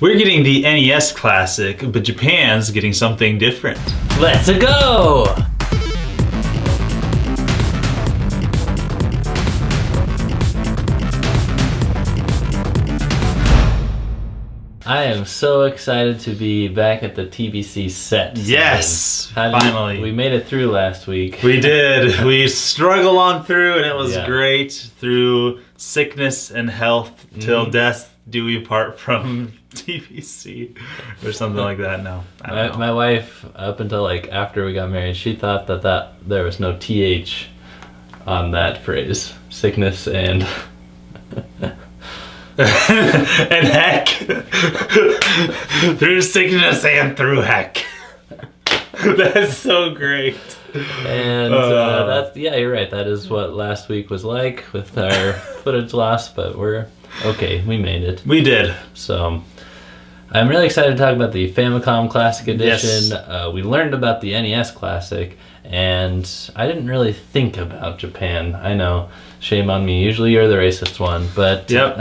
We're getting the NES Classic, but Japan's getting something different. Let's go! I am so excited to be back at the TBC set. Yes, finally. We made it through last week. We did. We struggled on through, and it was great. Through sickness and health, till death do we part from TBC, or something like that. No, I don't know. My wife, up until like after we got married, she thought that there was no TH on that phrase. Sickness and... and heck. Through sickness and through heck. That's so great. And that's, yeah, you're right. That is what last week was like with our footage loss, but we're okay. We made it. We did. So I'm really excited to talk about the Famicom Classic Edition. Yes. We learned about the NES Classic, and I didn't really think about Japan. I know, shame on me. Usually you're the racist one, but yep.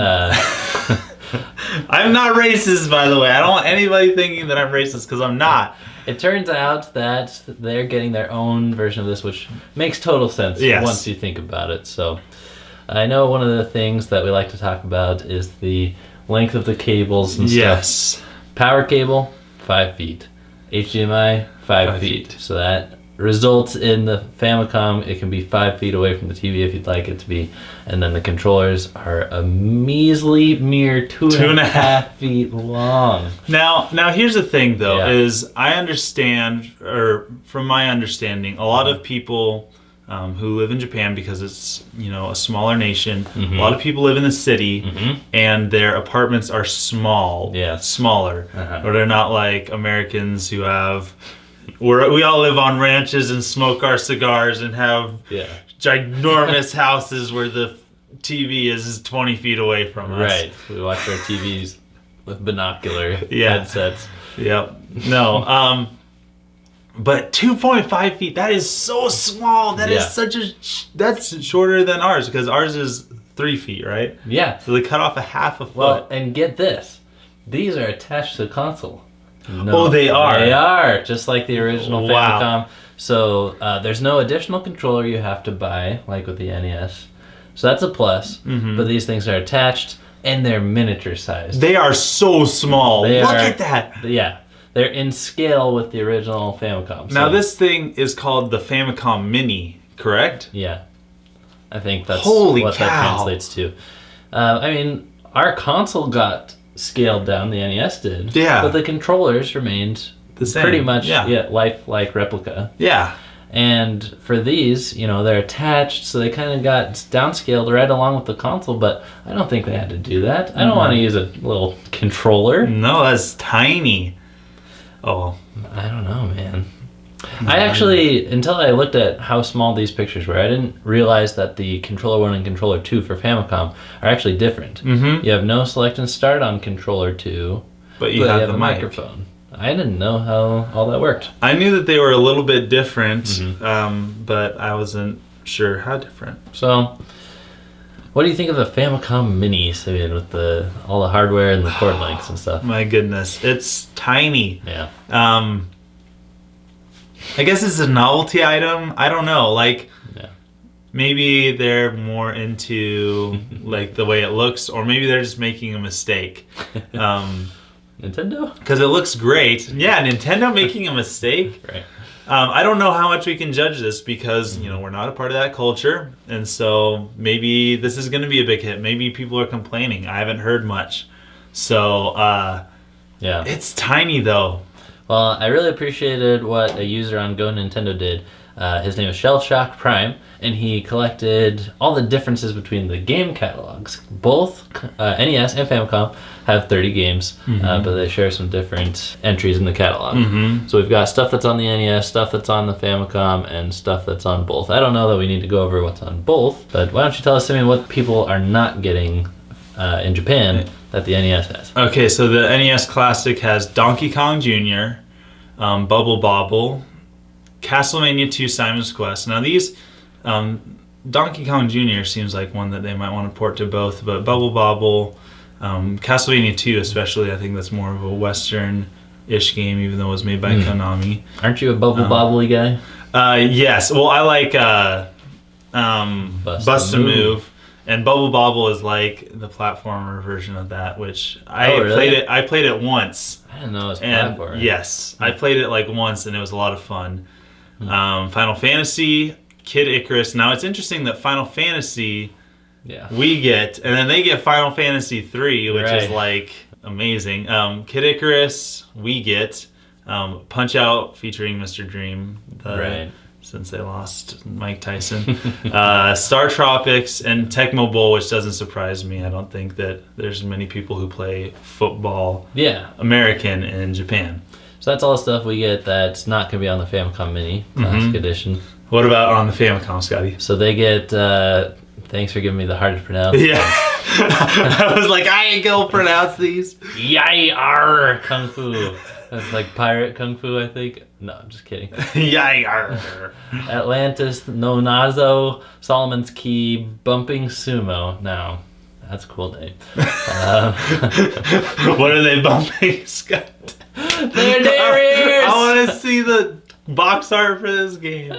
I'm not racist, by the way. I don't want anybody thinking that I'm racist, because I'm not. It turns out that they're getting their own version of this, which makes total sense once you think about it. So I know one of the things that we like to talk about is the length of the cables and stuff. Yes. Power cable, 5 feet. HDMI, 5 feet. So that results in the Famicom, it can be 5 feet away from the TV if you'd like it to be. And then the controllers are a measly mere two and a half feet long. Now here's the thing though, is I understand, or from my understanding, a lot of people who live in Japan, because it's, you know, a smaller nation, a lot of people live in the city, and their apartments are smaller, or they're not like Americans who have... we all live on ranches and smoke our cigars and have ginormous houses where the TV is 20 feet away from us. Right. We watch our TVs with binocular headsets. Yep. No. But 2.5 feet, that is so small. That is such a... That's shorter than ours, because ours is 3 feet, right? Yeah. So they cut off a half a foot. Well, and get this. These are attached to the console. No, they are. They are, just like the original Famicom. So there's no additional controller you have to buy, like with the NES. So that's a plus. But these things are attached, and they're miniature sized. They are so small. Look at that. Yeah. They're in scale with the original Famicom. Now this thing is called the Famicom Mini, correct? Yeah. I think that's that translates to. I mean, our console got scaled down, the NES did. Yeah. But the controllers remained the same. Pretty much lifelike replica. Yeah. And for these, you know, they're attached, so they kind of got downscaled right along with the console, but I don't think they had to do that. I don't want to use a little controller. No, that's tiny. Oh. I don't know, man. I actually, until I looked at how small these pictures were, I didn't realize that the Controller 1 and Controller 2 for Famicom are actually different. You have no select and start on Controller 2, but you have the microphone. I didn't know how all that worked. I knew that they were a little bit different, but I wasn't sure how different. So, what do you think of the Famicom Minis? I mean, with all the hardware and the cord lengths and stuff. My goodness, it's tiny. Yeah. I guess it's a novelty item. I don't know. Like, maybe they're more into like the way it looks, or maybe they're just making a mistake. Nintendo? Because it looks great. Yeah, Nintendo making a mistake. Right. I don't know how much we can judge this, because you know we're not a part of that culture, and so maybe this is going to be a big hit. Maybe people are complaining. I haven't heard much. So it's tiny though. Well, I really appreciated what a user on Go Nintendo did. His name is Shell Shock Prime, and he collected all the differences between the game catalogs. Both NES and Famicom have 30 games, but they share some different entries in the catalog. So we've got stuff that's on the NES, stuff that's on the Famicom, and stuff that's on both. I don't know that we need to go over what's on both, but why don't you tell us, Simeon, what people are not getting in Japan that the NES has? Okay, so the NES Classic has Donkey Kong Jr., Bubble Bobble, Castlevania 2 Simon's Quest. Now these, Donkey Kong Jr. seems like one that they might want to port to both, but Bubble Bobble Castlevania 2 especially, I think that's more of a Western-ish game, even though it was made by Konami. Aren't you a Bubble Bobbly guy? Yes. Well, I like Bust a Move. And Bubble Bobble is like the platformer version of that, which I played it once. I didn't know it was platformer. Yes, I played it like once, and it was a lot of fun. Final Fantasy, Kid Icarus. Now it's interesting that Final Fantasy we get, and then they get Final Fantasy 3, which is like amazing. Kid Icarus we get. Punch Out featuring Mr. Dream. Since they lost Mike Tyson. Star Tropics and Tecmo Bowl, which doesn't surprise me. I don't think that there's many people who play football American in Japan. So that's all the stuff we get that's not going to be on the Famicom Mini Classic Edition. What about on the Famicom, Scotty? So they get, thanks for giving me the hard to pronounce. Yeah. I was like, I ain't going to pronounce these. Yai-ar Kung Fu. That's like pirate kung fu, I think. No, I'm just kidding. Yar. Atlantis, No Nazo, Solomon's Key, Bumping Sumo. Now, that's a cool name. What are they bumping, Scott? They're Darius! I want to see the box art for this game.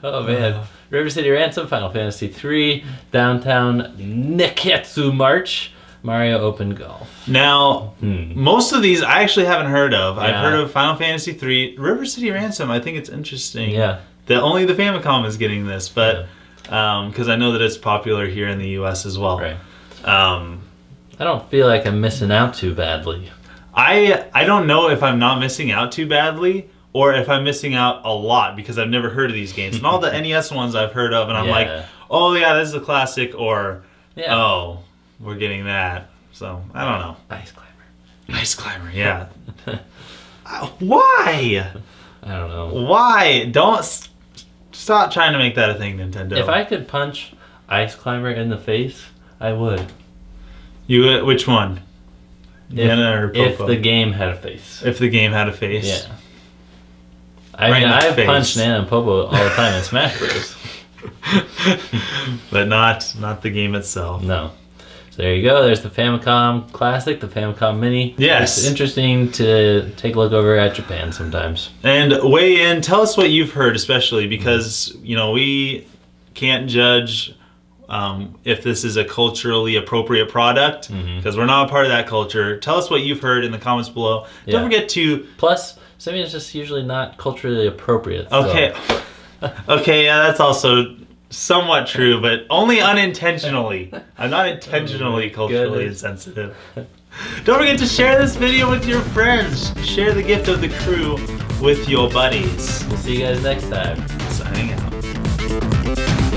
Oh, man. River City Ransom, Final Fantasy 3, Downtown Neketsu March, Mario Open Golf. Now, most of these I actually haven't heard of. I've heard of Final Fantasy 3. River City Ransom, I think it's interesting. Yeah. That only the Famicom is getting this, but because I know that it's popular here in the US as well. Right. I don't feel like I'm missing out too badly. I don't know if I'm not missing out too badly or if I'm missing out a lot because I've never heard of these games. And all the NES ones I've heard of, and I'm like, oh yeah, this is a classic, or oh, we're getting that. So, I don't know. Ice Climber, yeah. Why? I don't know. Why? Don't stop trying to make that a thing, Nintendo. If I could punch Ice Climber in the face, I would. You which one? Nana or Popo? If the game had a face. If the game had a face. Yeah. I've punched Nana and Popo all the time in Smash Bros. But not the game itself. No. So there you go. There's the Famicom Classic, the Famicom Mini. Yes. It's interesting to take a look over at Japan sometimes. And weigh in. Tell us what you've heard, especially because, we can't judge if this is a culturally appropriate product because we're not a part of that culture. Tell us what you've heard in the comments below. Don't forget to... Plus, something is just usually not culturally appropriate. Okay. So. Okay, yeah, that's also... somewhat true, but only unintentionally. I'm not intentionally culturally insensitive. Don't forget to share this video with your friends. Share the gift of the crew with your buddies. We'll see you guys next time. Signing out.